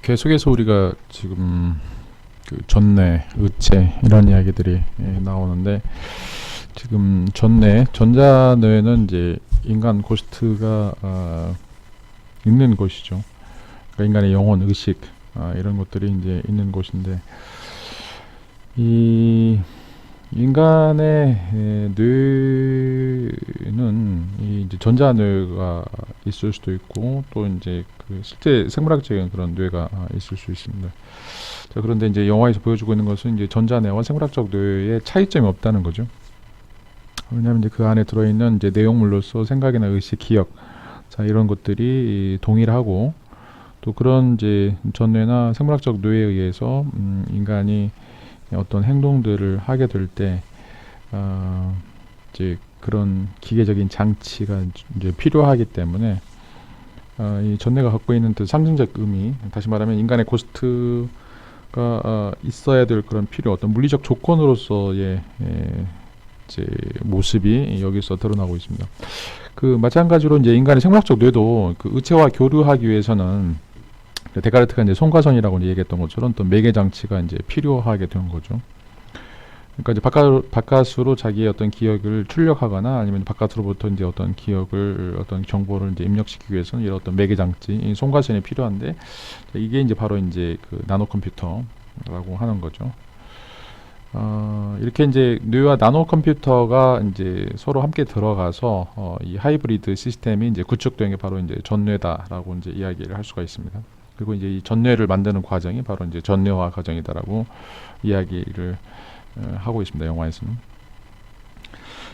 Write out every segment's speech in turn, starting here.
계속해서 우리가 지금 그 전뇌, 의체 이런 이야기들이 나오는데, 지금 전자뇌는 이제 인간 고스트가 있는 곳이죠. 그러니까 인간의 영혼, 의식 이런 것들이 이제 있는 곳인데, 이 인간의 뇌는 이제 전자뇌가 있을 수도 있고, 또 이제 그 실제 생물학적인 그런 뇌가 있을 수 있습니다. 자, 그런데 이제 영화에서 보여주고 있는 것은 이제 전자뇌와 생물학적 뇌의 차이점이 없다는 거죠. 왜냐하면 이제 그 안에 들어있는 이제 내용물로서 생각이나 의식, 기억, 자, 이런 것들이 동일하고, 또 그런 이제 전뇌나 생물학적 뇌에 의해서 인간이 어떤 행동들을 하게 될 때 이제 그런 기계적인 장치가 이제 필요하기 때문에 이 전뇌가 갖고 있는 상징적 의미, 다시 말하면 인간의 고스트가 있어야 될 그런 필요, 어떤 물리적 조건으로서의 이제 모습이 여기서 드러나고 있습니다. 그 마찬가지로 이제 인간의 생물학적 뇌도 그 의체와 교류하기 위해서는 데카르트가 이제 송가선이라고 이제 얘기했던 것처럼 또 매개 장치가 이제 필요하게 된 거죠. 그러니까 이제 바깥으로 자기의 어떤 기억을 출력하거나 아니면 바깥으로부터 이제 어떤 기억을, 어떤 정보를 이제 입력시키기 위해서는 이런 어떤 매개 장치, 이 송가선이 필요한데, 이게 이제 바로 이제 그 나노 컴퓨터라고 하는 거죠. 이렇게 이제 뇌와 나노 컴퓨터가 이제 서로 함께 들어가서 이 하이브리드 시스템이 이제 구축된 게 바로 이제 전뇌다라고 이제 이야기를 할 수가 있습니다. 그리고 이제 이 전뇌를 만드는 과정이 바로 이제 전뇌화 과정이다라고 이야기를 하고 있습니다. 영화에서는.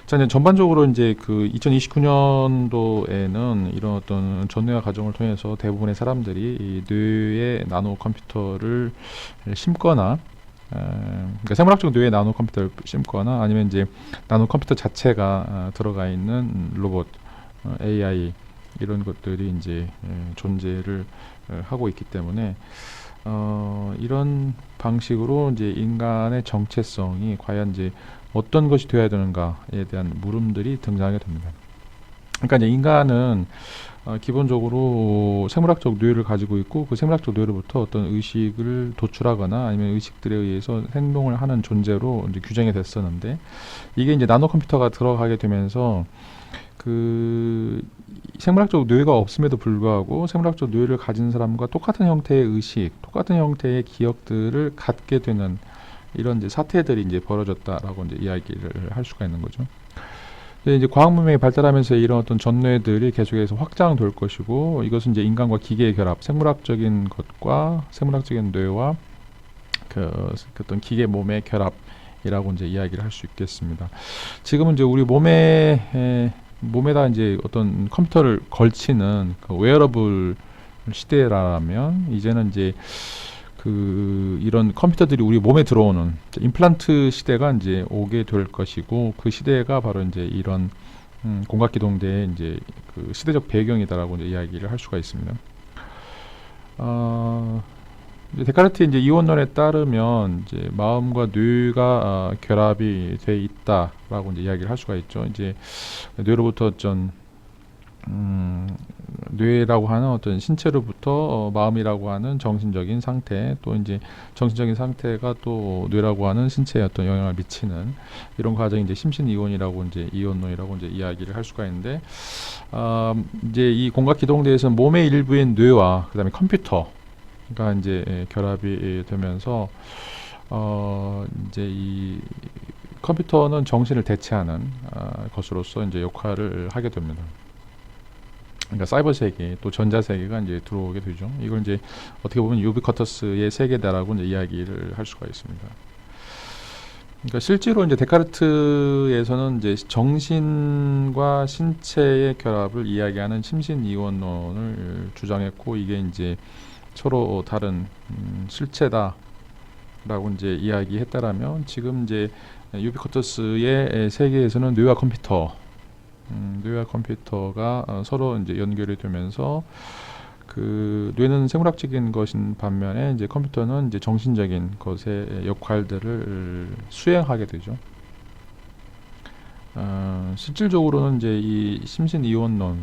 자, 이제 전반적으로 이제 그 2029년도에는 이런 어떤 전뇌화 과정을 통해서 대부분의 사람들이 이 뇌에 나노 컴퓨터를 심거나, 그러니까 생물학적 뇌에 나노 컴퓨터를 심거나, 아니면 이제 나노 컴퓨터 자체가 들어가 있는 로봇, AI 이런 것들이 이제 존재를 하고 있기 때문에 이런 방식으로 이제 인간의 정체성이 과연 이제 어떤 것이 되어야 되는가에 대한 물음들이 등장하게 됩니다. 그러니까 이제 인간은 기본적으로 생물학적 뇌를 가지고 있고, 그 생물학적 뇌로부터 어떤 의식을 도출하거나 아니면 의식들에 의해서 행동을 하는 존재로 이제 규정이 됐었는데, 이게 이제 나노 컴퓨터가 들어가게 되면서 그 생물학적 뇌가 없음에도 불구하고 생물학적 뇌를 가진 사람과 똑같은 형태의 의식, 똑같은 형태의 기억들을 갖게 되는 이런 이제 사태들이 이제 벌어졌다라고 이제 이야기를 할 수가 있는 거죠. 이제 과학 문명이 발달하면서 이런 어떤 전뇌들이 계속해서 확장될 것이고, 이것은 이제 인간과 기계의 결합, 생물학적인 것과 생물학적인 뇌와 그 어떤 기계 몸의 결합이라고 이제 이야기를 할 수 있겠습니다. 지금은 이제 우리 몸에다 이제 어떤 컴퓨터를 걸치는 그 웨어러블 시대라면, 이제는 이제 그 이런 컴퓨터들이 우리 몸에 들어오는 임플란트 시대가 이제 오게 될 것이고, 그 시대가 바로 이제 이런 공각기동대의 이제 그 시대적 배경이다라고 이제 이야기를 할 수가 있습니다. 이제 데카르트의 이제 이원론에 따르면 이제 마음과 뇌가 결합이 돼 있다라고 이제 이야기를 할 수가 있죠. 이제 뇌로부터 어떤 뇌라고 하는 어떤 신체로부터 마음이라고 하는 정신적인 상태, 또 이제 정신적인 상태가 또 뇌라고 하는 신체에 어떤 영향을 미치는 이런 과정이 이제 심신이원이라고 이제 이원론이라고 이제 이야기를 할 수가 있는데, 이제 이 공각기동대에서는 몸의 일부인 뇌와 그다음에 컴퓨터가 이제 결합이 되면서 이제 이 컴퓨터는 정신을 대체하는 것으로서 이제 역할을 하게 됩니다. 그러니까 사이버 세계, 또 전자 세계가 이제 들어오게 되죠. 이걸 이제 어떻게 보면 유비쿼터스의 세계다라고 이제 이야기를 할 수가 있습니다. 그러니까 실제로 이제 데카르트에서는 이제 정신과 신체의 결합을 이야기하는 심신이원론을 주장했고, 이게 이제 서로 다른 실체다라고 이제 이야기했다라면, 지금 이제 유비쿼터스의 세계에서는 뇌와 컴퓨터가 서로 이제 연결이 되면서, 그 뇌는 생물학적인 것인 반면에 이제 컴퓨터는 이제 정신적인 것의 역할들을 수행하게 되죠. 실질적으로는 이제 이 심신이원론의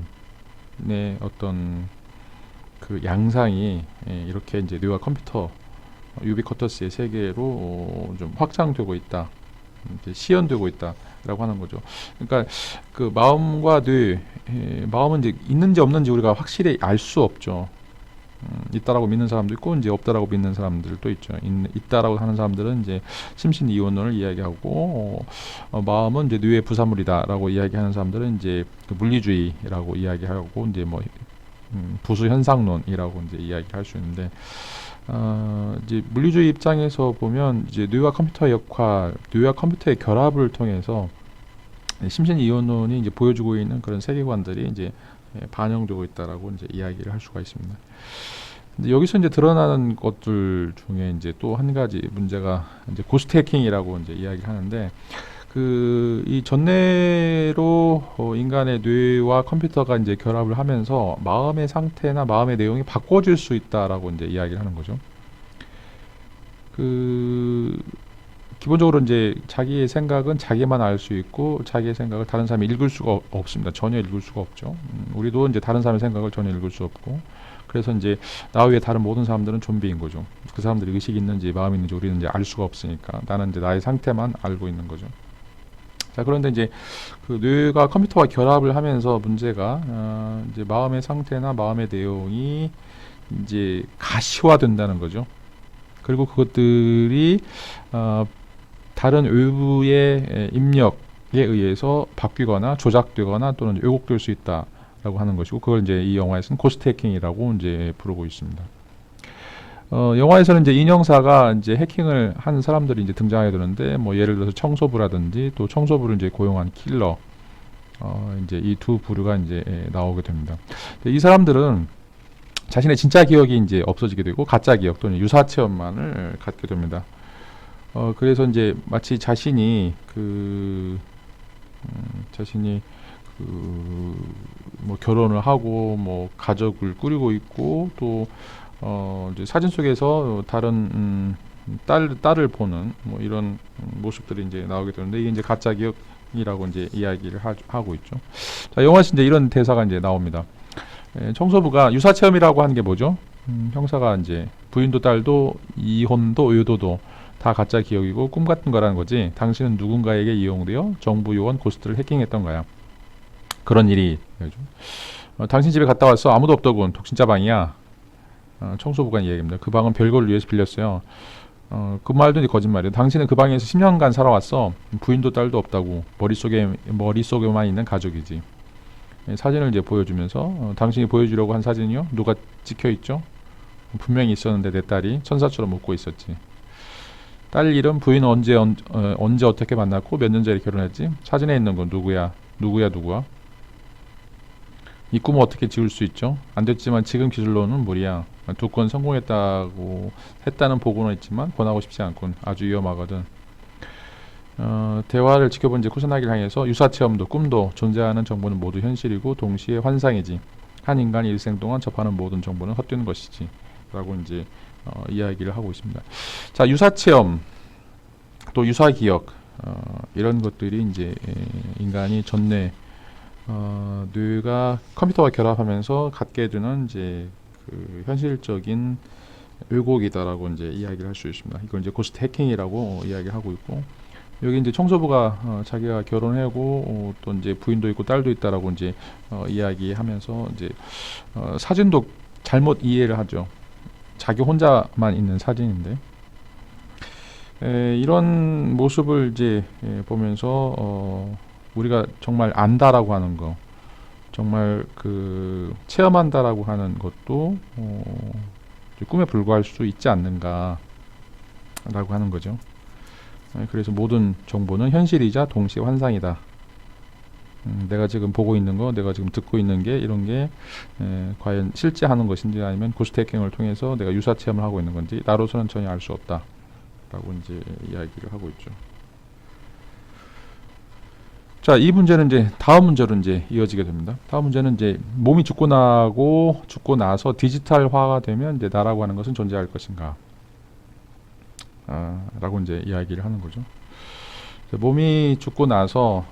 어떤 그 양상이 이렇게 이제 뇌와 컴퓨터 유비쿼터스의 세계로 좀 확장되고 있다, 이제 시연되고 있다라고 하는 거죠. 그러니까 그 마음과 뇌, 마음은 이제 있는지 없는지 우리가 확실히 알 수 없죠. 있다라고 믿는 사람도 있고 이제 없다라고 믿는 사람들도 있죠. 있다라고 하는 사람들은 이제 심신 이원론을 이야기하고 마음은 이제 뇌의 부산물이다라고 이야기하는 사람들은 이제 그 물리주의라고 이야기하고 이제 뭐 부수 현상론이라고 이제 이야기할 수 있는데 이제 물리주의 입장에서 보면 이제 뇌와 컴퓨터의 역할, 뇌와 컴퓨터의 결합을 통해서 심신 이원론이 이제 보여주고 있는 그런 세계관들이 이제 반영되고 있다라고 이제 이야기를 할 수가 있습니다. 근데 여기서 이제 드러나는 것들 중에 이제 또 한 가지 문제가 이제 고스트 해킹이라고 이제 이야기를 하는데 그 이 전뇌로 인간의 뇌와 컴퓨터가 이제 결합을 하면서 마음의 상태나 마음의 내용이 바꿔질 수 있다라고 이제 이야기를 하는 거죠. 그 기본적으로 이제 자기의 생각은 자기만 알 수 있고 자기의 생각을 다른 사람이 읽을 수가 없습니다. 전혀 읽을 수가 없죠. 우리도 이제 다른 사람의 생각을 전혀 읽을 수 없고, 그래서 이제 나 외에 다른 모든 사람들은 좀비인 거죠. 그 사람들이 의식이 있는지 마음이 있는지 우리는 이제 알 수가 없으니까 나는 이제 나의 상태만 알고 있는 거죠. 자, 그런데 이제 그 뇌가 컴퓨터와 결합을 하면서 문제가 이제 마음의 상태나 마음의 내용이 이제 가시화된다는 거죠. 그리고 그것들이 다른 외부의 입력에 의해서 바뀌거나 조작되거나 또는 왜곡될 수 있다라고 하는 것이고, 그걸 이제 이 영화에서는 고스트 해킹이라고 이제 부르고 있습니다. 영화에서는 이제 인형사가 이제 해킹을 한 사람들이 이제 등장하게 되는데, 뭐 예를 들어서 청소부라든지 또 청소부를 이제 고용한 킬러, 이제 이 두 부류가 이제 나오게 됩니다. 이 사람들은 자신의 진짜 기억이 이제 없어지게 되고 가짜 기억 또는 유사 체험만을 갖게 됩니다. 그래서 이제 마치 자신이 뭐 결혼을 하고 뭐 가족을 꾸리고 있고 또 이제 사진 속에서 다른 딸을 보는 뭐 이런 모습들이 이제 나오게 되는데, 이게 이제 가짜 기억이라고 이제 이야기를 하고 있죠. 자, 영화에서 이제 이런 대사가 이제 나옵니다. 청소부가 유사 체험이라고 하는 게 뭐죠? 형사가 이제 부인도 딸도 이혼도 의도도 다 가짜 기억이고 꿈 같은 거라는 거지. 당신은 누군가에게 이용되어 정부 요원 고스트를 해킹했던 거야. 그런 일이. 당신 집에 갔다 왔어. 아무도 없더군. 독신자 방이야. 청소부가 이야기입니다. 그 방은 별거를 위해서 빌렸어요. 그 말도 이제 거짓말이에요. 당신은 그 방에서 10년간 살아왔어. 부인도 딸도 없다고. 머릿속에만 있는 가족이지. 사진을 이제 보여주면서 당신이 보여주려고 한 사진이요? 누가 찍혀있죠? 분명히 있었는데 내 딸이 천사처럼 웃고 있었지. 딸 이름, 부인은 언제 어떻게 만났고 몇 년 전에 결혼했지? 사진에 있는 건 누구야? 누구야? 이 꿈을 어떻게 지울 수 있죠? 안 됐지만 지금 기술로는 무리야. 두 건 했다는 보고는 있지만 권하고 싶지 않군. 아주 위험하거든. 대화를 지켜본 이제 쿠사나기를 향해서 유사 체험도 꿈도 존재하는 정보는 모두 현실이고 동시에 환상이지. 한 인간이 일생 동안 접하는 모든 정보는 헛되는 것이지. 라고 이제 이야기를 하고 있습니다. 자, 유사 체험 또 유사 기억 이런 것들이 이제 인간이 전뇌 뇌가 컴퓨터와 결합하면서 갖게 되는 이제 그 현실적인 왜곡이다라고 이제 이야기를 할 수 있습니다. 이걸 이제 고스트 해킹이라고 이야기를 하고 있고, 여기 이제 청소부가 자기가 결혼하고 또 이제 부인도 있고 딸도 있다라고 이제 이야기하면서 이제 사진도 잘못 이해를 하죠. 자기 혼자만 있는 사진인데 이런 모습을 이제 보면서 우리가 정말 안다라고 하는 거, 정말 그 체험한다라고 하는 것도 꿈에 불과할 수 있지 않는가라고 하는 거죠. 그래서 모든 정보는 현실이자 동시에 환상이다. 내가 지금 보고 있는 거, 내가 지금 듣고 있는 게 이런 게 과연 실제 하는 것인지 아니면 고스트 해킹을 통해서 내가 유사 체험을 하고 있는 건지 나로서는 전혀 알 수 없다. 라고 이제 이야기를 하고 있죠. 자, 이 문제는 이제 다음 문제로 이제 이어지게 됩니다. 다음 문제는 이제 몸이 죽고 나서 디지털화가 되면 이제 나라고 하는 것은 존재할 것인가? 라고 이제 이야기를 하는 거죠. 몸이 죽고 나서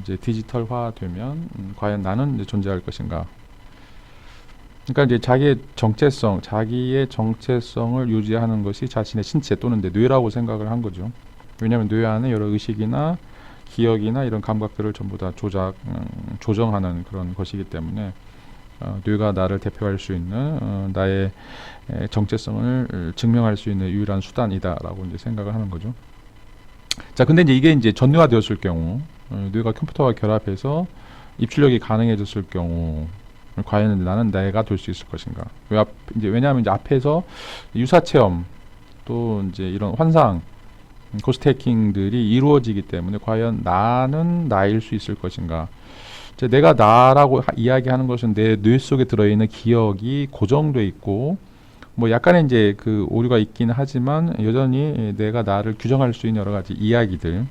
이제 디지털화 되면 과연 나는 이제 존재할 것인가? 그러니까 이제 자기의 정체성을 유지하는 것이 자신의 신체 또는 내 뇌라고 생각을 한 거죠. 왜냐하면 뇌 안에 여러 의식이나 기억이나 이런 감각들을 전부 다 조정하는 그런 것이기 때문에 뇌가 나를 대표할 수 있는 나의 정체성을 증명할 수 있는 유일한 수단이다라고 이제 생각을 하는 거죠. 자, 근데 이제 이게 이제 전뇌화되었을 경우, 뇌가 컴퓨터와 결합해서 입출력이 가능해졌을 경우, 과연 나는 내가 될 수 있을 것인가? 왜냐하면 이제 앞에서 유사 체험 또 이제 이런 환상, 고스트 해킹들이 이루어지기 때문에 과연 나는 나일 수 있을 것인가? 내가 나라고 이야기하는 것은 내 뇌 속에 들어있는 기억이 고정돼 있고, 뭐 약간의 이제 그 오류가 있긴 하지만 여전히 내가 나를 규정할 수 있는 여러 가지 이야기들,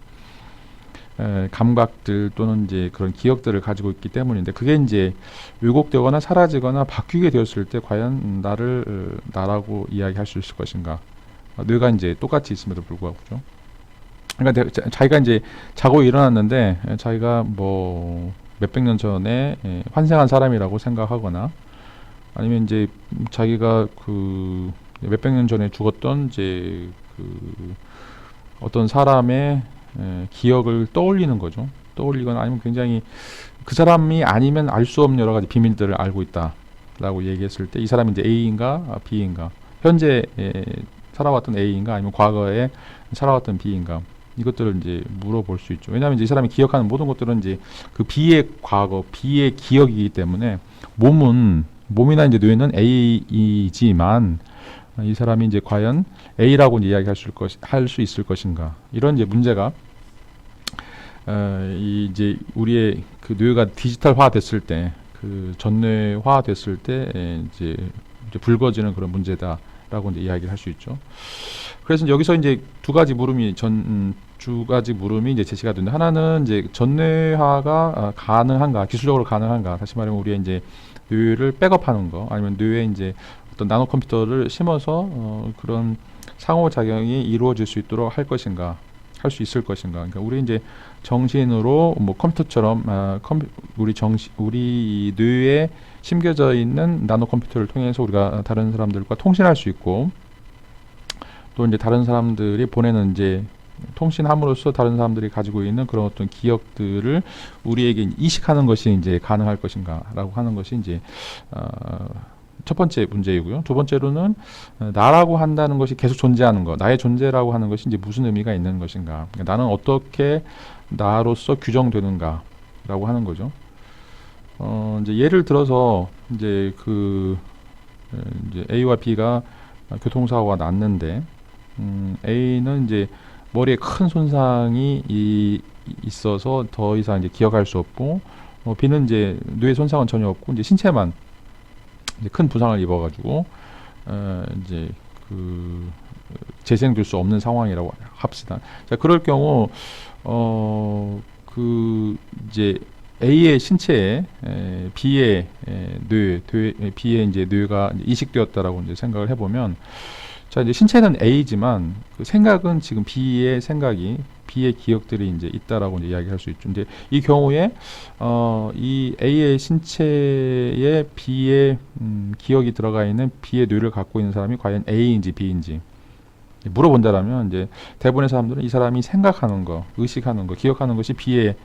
감각들 또는 이제 그런 기억들을 가지고 있기 때문인데, 그게 이제 왜곡되거나 사라지거나 바뀌게 되었을 때 과연 나를 나라고 이야기할 수 있을 것인가? 뇌가 이제 똑같이 있음에도 불구하고, 그죠? 그러니까 자기가 이제 자고 일어났는데 자기가 뭐 몇백 년 전에 환생한 사람이라고 생각하거나, 아니면 이제 자기가 그 몇백 년 전에 죽었던 이제 그 어떤 사람의 기억을 떠올리는 거죠. 떠올리거나 아니면 굉장히 그 사람이 아니면 알 수 없는 여러 가지 비밀들을 알고 있다라고 얘기했을 때 이 사람이 이제 A인가 B인가, 현재 살아왔던 A인가 아니면 과거에 살아왔던 B인가, 이것들을 이제 물어볼 수 있죠. 왜냐하면 이제 이 사람이 기억하는 모든 것들은 이제 그 B의 과거, B의 기억이기 때문에 몸이나 이제 뇌는 A이지만 이 사람이 이제 과연 A라고 이제 할 수 있을 것인가, 이런 이제 문제가 이제 우리의 그 뇌가 디지털화 됐을 때, 그 전뇌화 됐을 때 이제 불거지는 그런 문제다라고 이제 이야기를 할 수 있죠. 그래서 여기서 이제 두 가지 물음이 이제 제시가 되는데, 하나는 이제 전뇌화가 가능한가, 기술적으로 가능한가, 다시 말하면 우리의 이제 뇌를 백업하는 거, 아니면 뇌에 이제 어떤 나노 컴퓨터를 심어서 그런 상호작용이 이루어질 수 있도록 할 수 있을 것인가. 그러니까 우리 이제 정신으로 뭐 컴퓨터처럼 우리 뇌에 심겨져 있는 나노 컴퓨터를 통해서 우리가 다른 사람들과 통신할 수 있고, 또 이제 다른 사람들이 보내는 이제 통신함으로써 다른 사람들이 가지고 있는 그런 어떤 기억들을 우리에게 이식하는 것이 이제 가능할 것인가라고 하는 것이 이제 첫 번째 문제이고요. 두 번째로는 나라고 한다는 것이 계속 존재하는 것, 나의 존재라고 하는 것이 이제 무슨 의미가 있는 것인가, 그러니까 나는 어떻게 나로서 규정되는가라고 하는 거죠. 이제 예를 들어서 이제 이제 A와 B가 교통사고가 났는데, A는 이제 머리에 큰 손상이 있어서 더 이상 이제 기억할 수 없고, B는 이제 뇌 손상은 전혀 없고 이제 신체만 이제 큰 부상을 입어가지고 이제 재생될 수 없는 상황이라고 합시다. 자, 그럴 경우 이제 A의 신체에 B의 B의 이제 뇌가 이제 이식되었다라고 이제 생각을 해보면, 자, 이제 신체는 A지만 그 생각은 지금 B의 기억들이 이제 있다라고 이제 이야기할 수 있죠. 이제 이 경우에 이 A의 신체에 B의 기억이 들어가 있는 B의 뇌를 갖고 있는 사람이 과연 A인지 B인지 물어본다라면, 이제 대부분의 사람들은 이 사람이 생각하는 거, 의식하는 거, 기억하는 것이 B의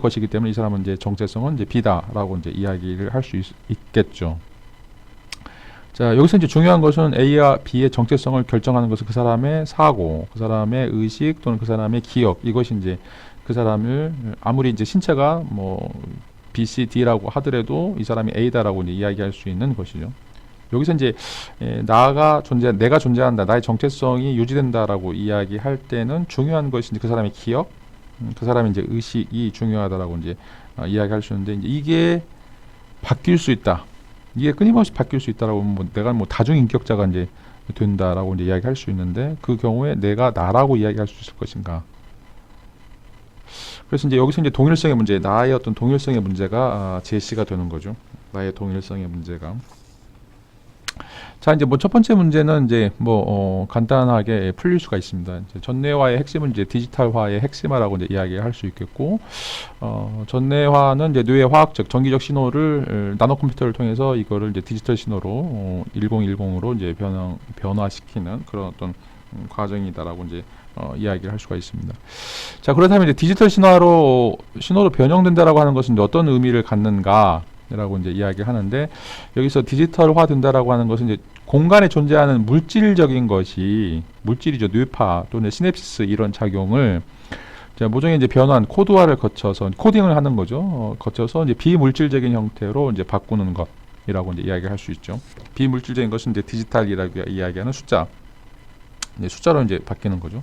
것이기 때문에 이 사람은 이제 정체성은 이제 B다라고 이제 이야기를 할 수 있겠죠. 자, 여기서 이제 중요한 것은 A와 B의 정체성을 결정하는 것은 그 사람의 사고, 그 사람의 의식 또는 그 사람의 기억, 이것이 이제 그 사람을 아무리 이제 신체가 뭐 B, C, D라고 하더라도 이 사람이 A다라고 이제 이야기할 수 있는 것이죠. 여기서 이제 내가 존재한다, 나의 정체성이 유지된다라고 이야기할 때는 중요한 것이 이제 그 사람의 기억, 그 사람의 이제 의식이 중요하다라고 이제 이야기할 수 있는데, 이제 이게 바뀔 수 있다. 이게 끊임없이 바뀔 수 있다라고 하면 내가 뭐 다중인격자가 이제 된다라고 이제 이야기할 수 있는데, 그 경우에 내가 나라고 이야기할 수 있을 것인가. 그래서 이제 여기서 이제 동일성의 문제, 나의 어떤 동일성의 문제가 제시가 되는 거죠. 나의 동일성의 문제가. 자, 이제 뭐 첫 번째 문제는 이제 뭐 간단하게 풀릴 수가 있습니다. 이제 전내화의 핵심은 이제 디지털화의 핵심화라고 이제 이야기할 수 있겠고, 전내화는 이제 뇌의 화학적, 전기적 신호를 나노 컴퓨터를 통해서 이거를 이제 디지털 신호로 1010으로 이제 변화시키는 그런 어떤 과정이다라고 이제 이야기를 할 수가 있습니다. 자, 그렇다면 이제 디지털 신호로 변형된다라고 하는 것은 이제 어떤 의미를 갖는가라고 이제 이야기를 하는데, 여기서 디지털화 된다라고 하는 것은 이제 공간에 존재하는 물질적인 것이 물질이죠. 뇌파 또는 시냅시스 이런 작용을 자, 모종의 이제 변환, 코드화를 거쳐서 코딩을 하는 거죠. 거쳐서 이제 비물질적인 형태로 이제 바꾸는 것이라고 이제 이야기할 수 있죠. 비물질적인 것은 이제 디지털이라고 이야기하는 숫자, 이제 숫자로 이제 바뀌는 거죠.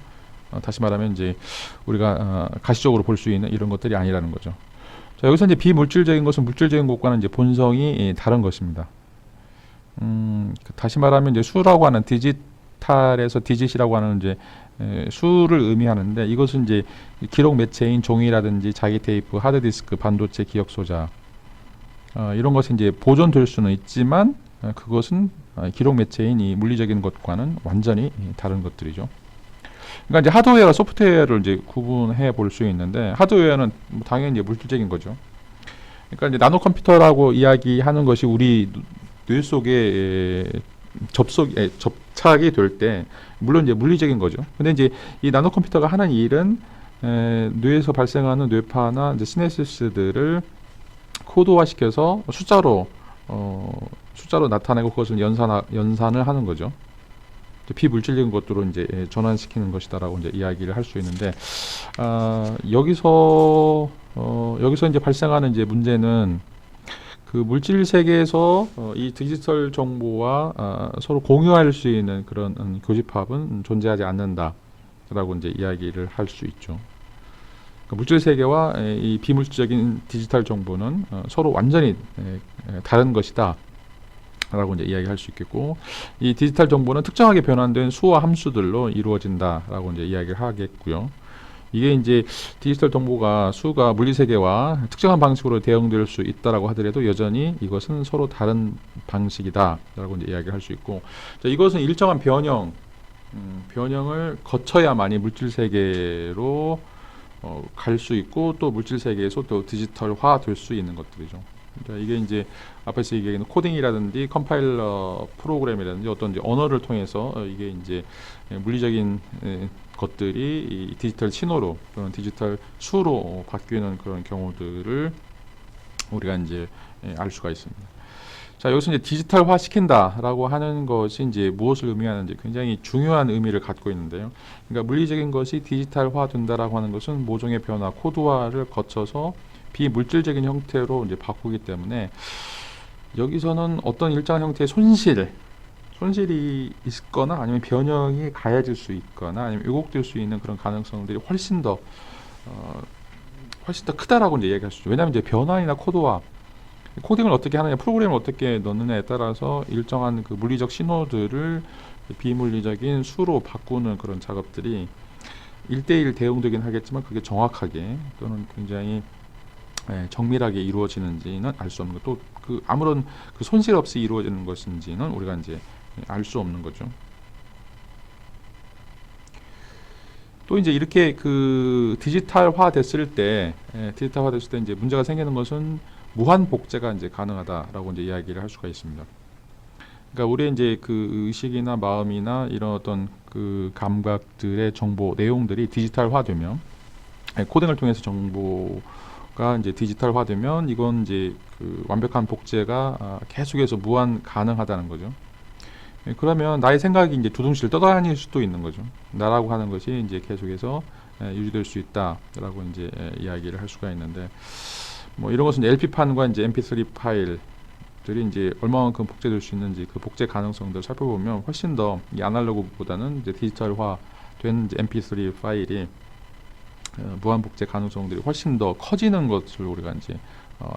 다시 말하면 이제 우리가 가시적으로 볼 수 있는 이런 것들이 아니라는 거죠. 자, 여기서 이제 비물질적인 것은 물질적인 것과는 이제 본성이 다른 것입니다. 다시 말하면 이제 수라고 하는 디지털에서 디짓이라고 하는 이제 수를 의미하는데, 이것은 이제 기록 매체인 종이라든지 자기 테이프, 하드디스크, 반도체, 기억 소자 이런 것이 이제 보존될 수는 있지만 그것은 기록 매체인 이 물리적인 것과는 완전히 다른 것들이죠. 그러니까 이제 하드웨어와 소프트웨어를 이제 구분해 볼 수 있는데, 하드웨어는 당연히 이제 물질적인 거죠. 그러니까 이제 나노 컴퓨터라고 이야기하는 것이 우리 뇌 속에 접착이 될 때 물론 이제 물리적인 거죠. 근데 이제 이 나노 컴퓨터가 하는 일은 뇌에서 발생하는 뇌파나 이제 시냅시스들을 코드화시켜서 숫자로 나타내고 그것을 연산을 하는 거죠. 비물질적인 것으로 이제 전환시키는 것이다라고 이제 이야기를 할 수 있는데, 여기서 이제 발생하는 이제 문제는 그 물질 세계에서 이 디지털 정보와 서로 공유할 수 있는 그런 교집합은 존재하지 않는다라고 이제 이야기를 할 수 있죠. 그러니까 물질 세계와 이 비물질적인 디지털 정보는 서로 완전히 다른 것이다. 라고 이제 이야기할 수 있겠고, 이 디지털 정보는 특정하게 변환된 수와 함수들로 이루어진다라고 이제 이야기를 하겠고요. 이게 이제 디지털 정보가 수가 물리 세계와 특정한 방식으로 대응될 수 있다라고 하더라도 여전히 이것은 서로 다른 방식이다라고 이제 이야기를 할 수 있고, 자, 이것은 일정한 변형을 거쳐야만이 물질 세계로 갈 수 있고, 또 물질 세계에서 또 디지털화 될 수 있는 것들이죠. 그러니까 이게 이제 앞에서 얘기하는 코딩이라든지 컴파일러 프로그램이라든지 어떤 이제 언어를 통해서 이게 이제 물리적인 것들이 이 디지털 신호로 또는 디지털 수로 바뀌는 그런 경우들을 우리가 이제 알 수가 있습니다. 자, 여기서 이제 디지털화 시킨다라고 하는 것이 이제 무엇을 의미하는지 굉장히 중요한 의미를 갖고 있는데요. 그러니까 물리적인 것이 디지털화 된다라고 하는 것은 모종의 변화, 코드화를 거쳐서 비물질적인 형태로 이제 바꾸기 때문에, 여기서는 어떤 일정한 형태의 손실이 있거나 아니면 변형이 가해질 수 있거나 아니면 왜곡될 수 있는 그런 가능성들이 훨씬 더 크다라고 이제 얘기할 수 있죠. 왜냐하면 이제 변환이나 코딩을 어떻게 하느냐, 프로그램을 어떻게 넣느냐에 따라서 일정한 그 물리적 신호들을 비물리적인 수로 바꾸는 그런 작업들이 1대1 대응되긴 하겠지만 그게 정확하게 또는 굉장히 정밀하게 이루어지는지는 알 수 없는 것, 또 그 아무런 그 손실 없이 이루어지는 것인지는 우리가 이제 알 수 없는 거죠. 또 이제 이렇게 그 디지털화 됐을 때 이제 문제가 생기는 것은 무한 복제가 이제 가능하다라고 이제 이야기를 할 수가 있습니다. 그러니까 우리의 이제 그 의식이나 마음이나 이런 어떤 그 감각들의 정보 내용들이 디지털화되면, 코딩을 통해서 정보가 이제 디지털화되면 이건 이제 그 완벽한 복제가 계속해서 무한 가능하다는 거죠. 그러면 나의 생각이 이제 두둥실 떠다닐 수도 있는 거죠. 나라고 하는 것이 이제 계속해서 유지될 수 있다라고 이제 이야기를 할 수가 있는데, 뭐 이런 것은 LP판과 이제 MP3 파일들이 이제 얼마만큼 복제될 수 있는지 그 복제 가능성들을 살펴보면 훨씬 더 이 아날로그보다는 이제 디지털화된 이제 MP3 파일이 무한 복제 가능성들이 훨씬 더 커지는 것을 우리가 이제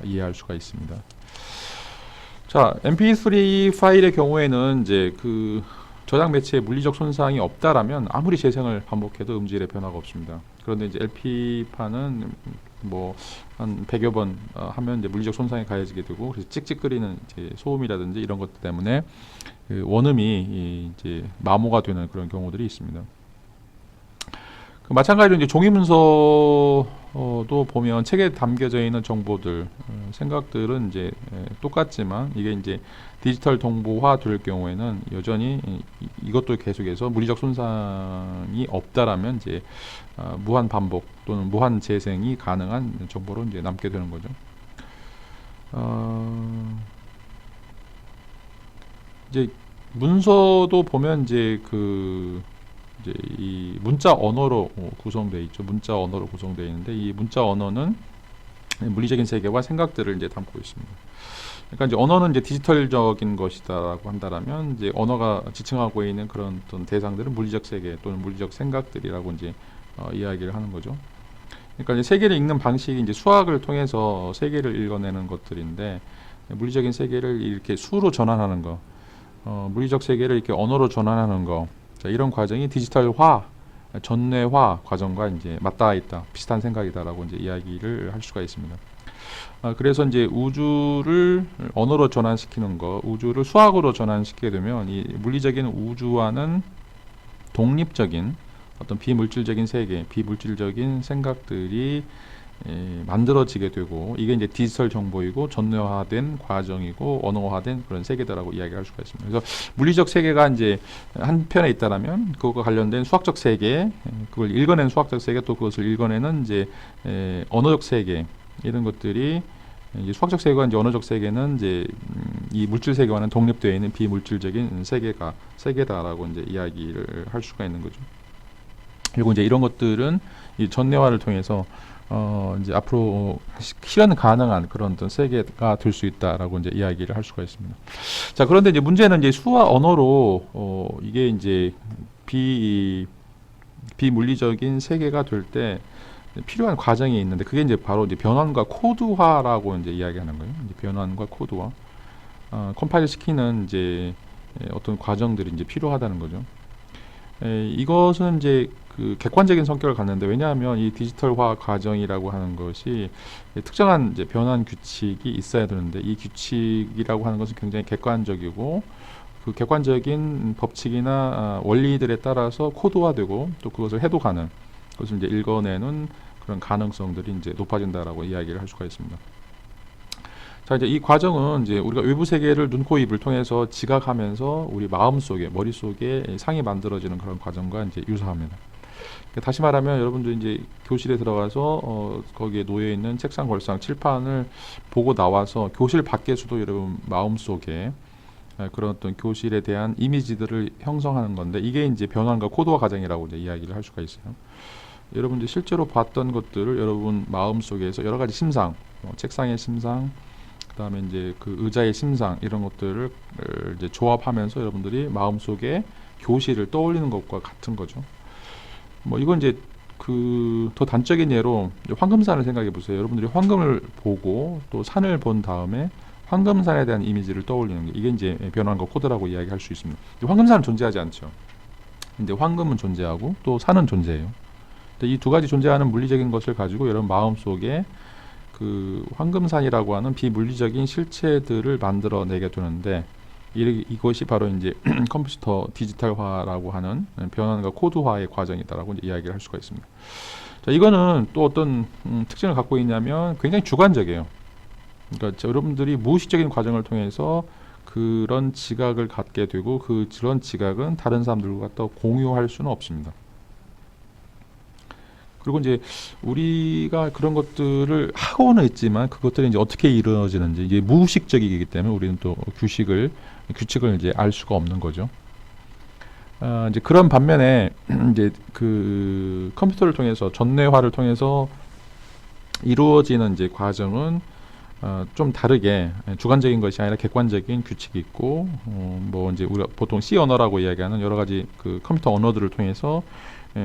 이해할 수가 있습니다. 자, MP3 파일의 경우에는 이제 그 저장 매체에 물리적 손상이 없다라면 아무리 재생을 반복해도 음질의 변화가 없습니다. 그런데 이제 LP판은 뭐 한 100여 번 하면 이제 물리적 손상이 가해지게 되고, 그래서 찍찍거리는 이제 소음이라든지 이런 것 때문에 그 원음이 이제 마모가 되는 그런 경우들이 있습니다. 그 마찬가지로 이제 종이 문서도 보면 책에 담겨져 있는 정보들, 생각들은 이제 똑같지만 이게 이제 디지털 동보화 될 경우에는 여전히 이것도 계속해서 물리적 손상이 없다라면 이제 무한 반복 또는 무한 재생이 가능한 정보로 이제 남게 되는 거죠. 이제 문서도 보면 이제 이제 이 문자 언어로 구성되어 있죠. 문자 언어로 구성되어 있는데, 이 문자 언어는 물리적인 세계와 생각들을 이제 담고 있습니다. 그러니까 이제 언어는 이제 디지털적인 것이다라고 한다라면, 이제 언어가 지칭하고 있는 그런 어떤 대상들은 물리적 세계 또는 물리적 생각들이라고 이제 이야기를 하는 거죠. 그러니까 이제 세계를 읽는 방식이 이제 수학을 통해서 세계를 읽어내는 것들인데, 물리적인 세계를 이렇게 수로 전환하는 거, 물리적 세계를 이렇게 언어로 전환하는 거, 자, 이런 과정이 디지털화, 전뇌화 과정과 이제 맞닿아 있다, 비슷한 생각이다라고 이제 이야기를 할 수가 있습니다. 그래서 이제 우주를 언어로 전환시키는 거, 우주를 수학으로 전환시키게 되면 이 물리적인 우주와는 독립적인 어떤 비물질적인 세계, 비물질적인 생각들이 만들어지게 되고, 이게 이제 디지털 정보이고 전뇌화된 과정이고 언어화된 그런 세계다라고 이야기할 수가 있습니다. 그래서 물리적 세계가 이제 한편에 있다라면 그것과 관련된 수학적 세계, 그걸 읽어낸 수학적 세계, 또 그것을 읽어내는 이제 언어적 세계, 이런 것들이 이제 수학적 세계와 이제 언어적 세계는 이제 이 물질 세계와는 독립되어 있는 비물질적인 세계다라고 이제 이야기를 할 수가 있는 거죠. 그리고 이제 이런 것들은 이 전뇌화를 통해서 이제 앞으로 실현 가능한 그런 어떤 세계가 될 수 있다라고 이제 이야기를 할 수가 있습니다. 자, 그런데 이제 문제는 이제 수화 언어로 이게 이제 비물리적인 세계가 될 때 필요한 과정이 있는데, 그게 이제 바로 이제 변환과 코드화라고 이제 이야기하는 거예요. 이제 변환과 코드화, 컴파일 시키는 이제 어떤 과정들이 이제 필요하다는 거죠. 이것은 이제 그 객관적인 성격을 갖는데, 왜냐하면 이 디지털화 과정이라고 하는 것이 특정한 이제 변환 규칙이 있어야 되는데, 이 규칙이라고 하는 것은 굉장히 객관적이고, 그 객관적인 법칙이나 원리들에 따라서 코드화되고, 또 그것을 해독하는, 그것을 이제 읽어내는 그런 가능성들이 이제 높아진다라고 이야기를 할 수가 있습니다. 자, 이제 이 과정은 이제 우리가 외부 세계를 눈, 코, 입을 통해서 지각하면서 우리 마음속에, 머릿속에 상이 만들어지는 그런 과정과 이제 유사합니다. 다시 말하면 여러분들 이제 교실에 들어가서 거기에 놓여 있는 책상, 걸상, 칠판을 보고 나와서 교실 밖에서도 여러분 마음속에 그런 어떤 교실에 대한 이미지들을 형성하는 건데, 이게 이제 변환과 코드화 과정이라고 이제 이야기를 할 수가 있어요. 여러분들 실제로 봤던 것들을 여러분 마음속에서 여러 가지 심상, 책상의 심상, 그다음에 이제 그 의자의 심상, 이런 것들을 이제 조합하면서 여러분들이 마음속에 교실을 떠올리는 것과 같은 거죠. 뭐 이건 이제 그 더 단적인 예로 황금산을 생각해 보세요. 여러분들이 황금을 보고 또 산을 본 다음에 황금산에 대한 이미지를 떠올리는 게, 이게 이제 변환과 코드라고 이야기할 수 있습니다. 황금산은 존재하지 않죠. 근데 황금은 존재하고 또 산은 존재해요. 이 두 가지 존재하는 물리적인 것을 가지고 여러분 마음속에 그 황금산이라고 하는 비물리적인 실체들을 만들어내게 되는데, 이것이 바로 이제 컴퓨터 디지털화라고 하는 변환과 코드화의 과정이다라고 이제 이야기를 할 수가 있습니다. 자, 이거는 또 어떤 특징을 갖고 있냐면 굉장히 주관적이에요. 그러니까 여러분들이 무의식적인 과정을 통해서 그런 지각을 갖게 되고, 그런 지각은 다른 사람들과 또 공유할 수는 없습니다. 그리고 이제 우리가 그런 것들을 하고는 있지만 그것들이 이제 어떻게 이루어지는지 이게 무의식적이기 때문에 우리는 또 규칙을 이제 알 수가 없는 거죠. 이제 그런 반면에 이제 그 컴퓨터를 통해서 전뇌화를 통해서 이루어지는 이제 과정은 좀 다르게 주관적인 것이 아니라 객관적인 규칙이 있고, 뭐 이제 우리가 보통 C 언어라고 이야기하는 여러 가지 그 컴퓨터 언어들을 통해서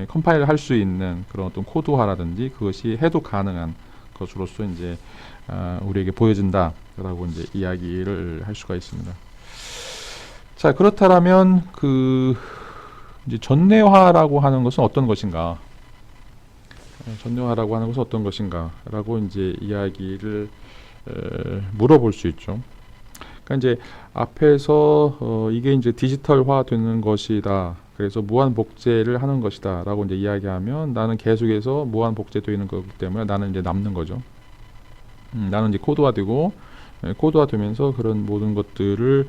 컴파일을 할 수 있는 그런 어떤 코드화라든지 그것이 해독 가능한 것으로서 이제 우리에게 보여진다라고 이제 이야기를 할 수가 있습니다. 자, 그렇다면 그 이제 전뇌화라고 하는 것은 어떤 것인가? 전뇌화라고 하는 것은 어떤 것인가라고 이제 이야기를 물어볼 수 있죠. 그러니까 이제 앞에서 이게 이제 디지털화 되는 것이다. 그래서 무한 복제를 하는 것이다라고 이제 이야기하면 나는 계속해서 무한 복제되는 거기 때문에 나는 이제 남는 거죠. 나는 이제 코드화되고 코드화되면서 그런 모든 것들을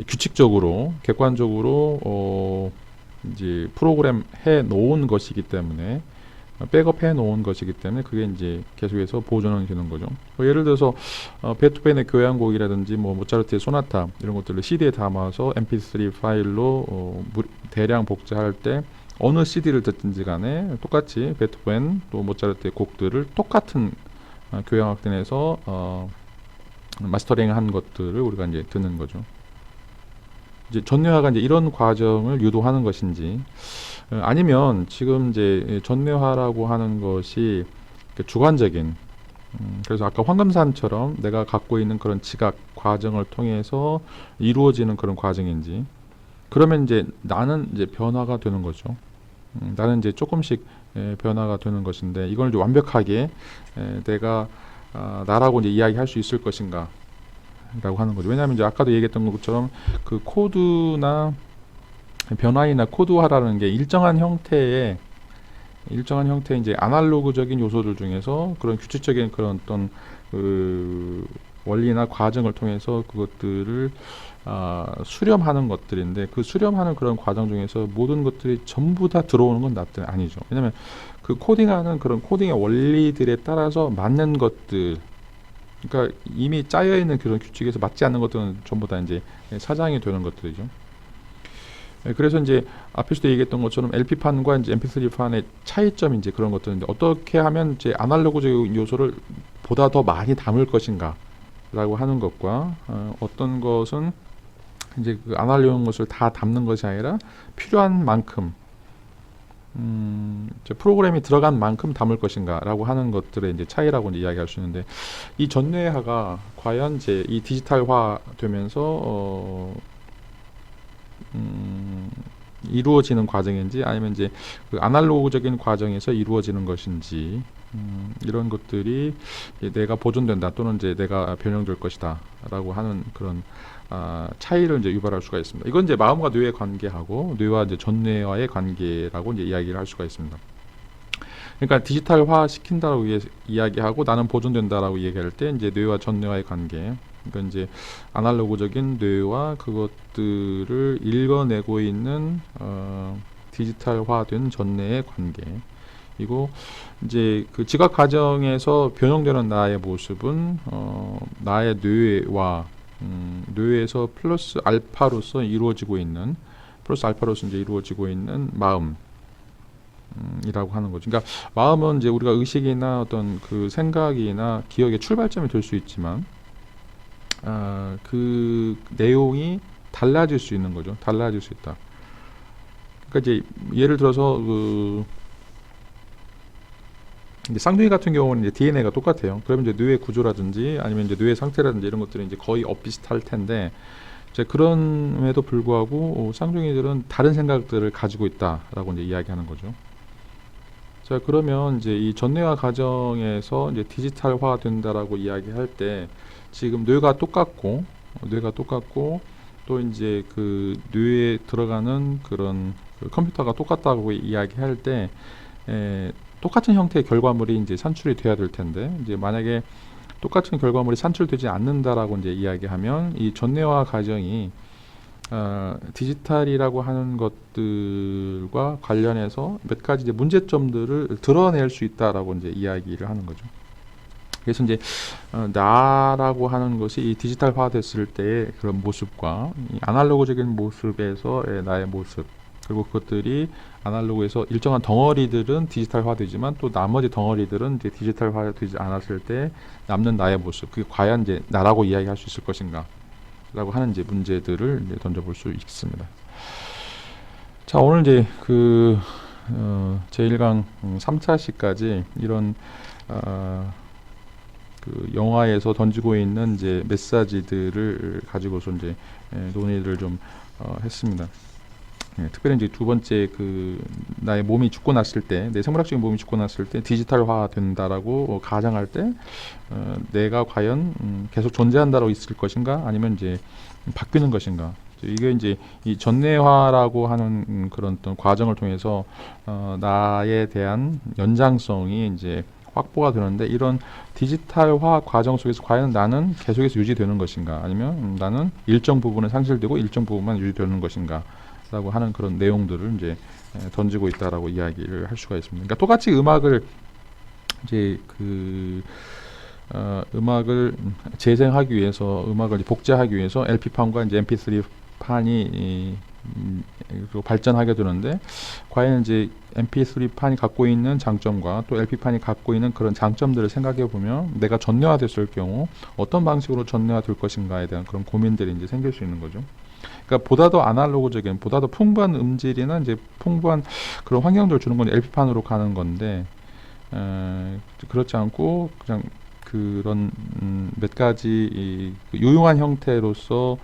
규칙적으로 객관적으로 이제 프로그램 해 놓은 것이기 때문에 백업해 놓은 것이기 때문에 그게 이제 계속해서 보존이 되는 거죠. 예를 들어서 베토벤의 교향곡이라든지 뭐 모차르트의 소나타 이런 것들을 CD에 담아서 MP3 파일로 대량 복제할 때 어느 CD를 듣든지 간에 똑같이 베토벤 또 모차르트의 곡들을 똑같은 교향악단에서 마스터링한 것들을 우리가 이제 듣는 거죠. 이제 전뇌화가 이제 이런 과정을 유도하는 것인지 아니면 지금 이제 전뇌화라고 하는 것이 주관적인 그래서 아까 황금산처럼 내가 갖고 있는 그런 지각 과정을 통해서 이루어지는 그런 과정인지 그러면 이제 나는 이제 변화가 되는 거죠. 나는 이제 조금씩 변화가 되는 것인데 이걸 이제 완벽하게 내가 나라고 이제 이야기할 수 있을 것인가 라고 하는 거죠. 왜냐하면 이제 아까도 얘기했던 것처럼 그 코드나 변화이나 코드화라는 게 일정한 형태의 이제 아날로그적인 요소들 중에서 그런 규칙적인 그런 어떤 그 원리나 과정을 통해서 그것들을 수렴하는 것들인데 그 수렴하는 그런 과정 중에서 모든 것들이 전부 다 들어오는 건 아니죠. 왜냐하면 그 코딩하는 그런 코딩의 원리들에 따라서 맞는 것들 그러니까 이미 짜여 있는 그런 규칙에서 맞지 않는 것들은 전부 다 이제 사장이 되는 것들이죠. 그래서 이제 앞에서도 얘기했던 것처럼 LP판과 이제 MP3판의 차이점이 이제 그런 것들인데 어떻게 하면 이제 아날로그적인 요소를 보다 더 많이 담을 것인가라고 하는 것과 어떤 것은 이제 그 아날로그한 것을 다 담는 것이 아니라 필요한 만큼 이제 프로그램이 들어간 만큼 담을 것인가라고 하는 것들의 이제 차이라고 이제 이야기할 수 있는데 이 전뇌화가 과연 이제 이 디지털화 되면서 이루어지는 과정인지 아니면 이제 그 아날로그적인 과정에서 이루어지는 것인지 이런 것들이 내가 보존된다 또는 이제 내가 변형될 것이다라고 하는 그런 차이를 이제 유발할 수가 있습니다. 이건 이제 마음과 뇌의 관계하고 뇌와 이제 전뇌와의 관계라고 이제 이야기를 할 수가 있습니다. 그러니까 디지털화 시킨다라고 이야기하고 나는 보존된다라고 얘기할 때 이제 뇌와 전뇌와의 관계. 그러니까 이제 아날로그적인 뇌와 그것들을 읽어내고 있는 디지털화된 전뇌의 관계. 이고 이제 그 지각 과정에서 변형되는 나의 모습은 나의 뇌와 뇌에서 플러스 알파로서 이루어지고 있는 이제 이루어지고 있는 마음. 이라고 하는 거죠. 그러니까 마음은 이제 우리가 의식이나 어떤 그 생각이나 기억의 출발점이 될 수 있지만 그 내용이 달라질 수 있는 거죠. 달라질 수 있다. 그러니까 이제 예를 들어서 그 이제 쌍둥이 같은 경우는 이제 DNA가 똑같아요. 그러면 이제 뇌의 구조라든지 아니면 이제 뇌의 상태라든지 이런 것들은 이제 거의 엇비슷할 텐데 이제 그럼에도 불구하고 쌍둥이들은 다른 생각들을 가지고 있다라고 이제 이야기하는 거죠. 자, 그러면 이제 이 전뇌화 과정에서 이제 디지털화 된다라고 이야기할 때 지금 뇌가 똑같고 또 이제 그 뇌에 들어가는 그런 그 컴퓨터가 똑같다고 이야기할 때 똑같은 형태의 결과물이 이제 산출이 돼야 될 텐데 이제 만약에 똑같은 결과물이 산출되지 않는다라고 이제 이야기하면 이 전뇌화 과정이 디지털이라고 하는 것들과 관련해서 몇 가지 이제 문제점들을 드러낼 수 있다라고 이제 이야기를 하는 거죠. 그래서 이제 나라고 하는 것이 이 디지털화 됐을 때의 그런 모습과 이 아날로그적인 모습에서의 나의 모습 그리고 그것들이 아날로그에서 일정한 덩어리들은 디지털화되지만 또 나머지 덩어리들은 이제 디지털화되지 않았을 때 남는 나의 모습 그게 과연 이제 나라고 이야기할 수 있을 것인가 라고 하는 이제 문제들을 이제 던져볼 수 있습니다. 자, 오늘 이제 그 제1강 3차시까지 이런 그 영화에서 던지고 있는 이제 메시지들을 가지고서 이제 논의를 좀 했습니다. 특별히 이제 두 번째 그 나의 몸이 죽고 났을 때, 내 생물학적인 몸이 죽고 났을 때 디지털화 된다라고 가정할 때 내가 과연 계속 존재한다라고 있을 것인가, 아니면 이제 바뀌는 것인가. 이게 이제 이 전내화라고 하는 그런 어떤 과정을 통해서 나에 대한 연장성이 이제 확보가 되는데, 이런 디지털화 과정 속에서 과연 나는 계속해서 유지되는 것인가, 아니면 나는 일정 부분은 상실되고 일정 부분만 유지되는 것인가 라고 하는 그런 내용들을 이제 던지고 있다라고 이야기를 할 수가 있습니다. 그러니까 똑같이 음악을 이제 음악을 재생하기 위해서, 음악을 복제하기 위해서 LP판과 이제 MP3 판이 발전하게 되는데, 과연 이제 MP3 판이 갖고 있는 장점과 또 LP 판이 갖고 있는 그런 장점들을 생각해 보면, 내가 전내화됐을 경우 어떤 방식으로 전내화될 것인가에 대한 그런 고민들이 이제 생길 수 있는 거죠. 그러니까 보다 더 아날로그적인, 보다 더 풍부한 음질이나 이제 풍부한 그런 환경들을 주는 건 LP판으로 가는 건데, 그렇지 않고 그냥 그런 몇 가지 유용한 형태로서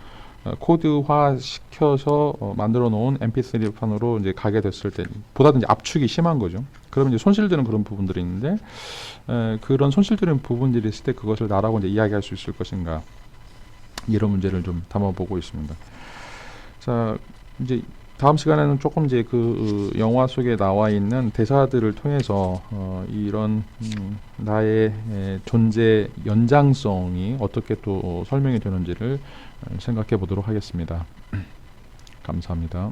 코드화 시켜서 만들어 놓은 MP3 판으로 이제 가게 됐을 때 보다도 이제 압축이 심한 거죠. 그러면 이제 손실되는 그런 부분들이 있는데, 그런 손실되는 부분들이 있을 때 그것을 나라고 이제 이야기할 수 있을 것인가, 이런 문제를 좀 담아보고 있습니다. 자, 이제 다음 시간에는 조금 이제 그 영화 속에 나와 있는 대사들을 통해서 이런 나의 존재 연장성이 어떻게 또 설명이 되는지를 생각해 보도록 하겠습니다. 감사합니다.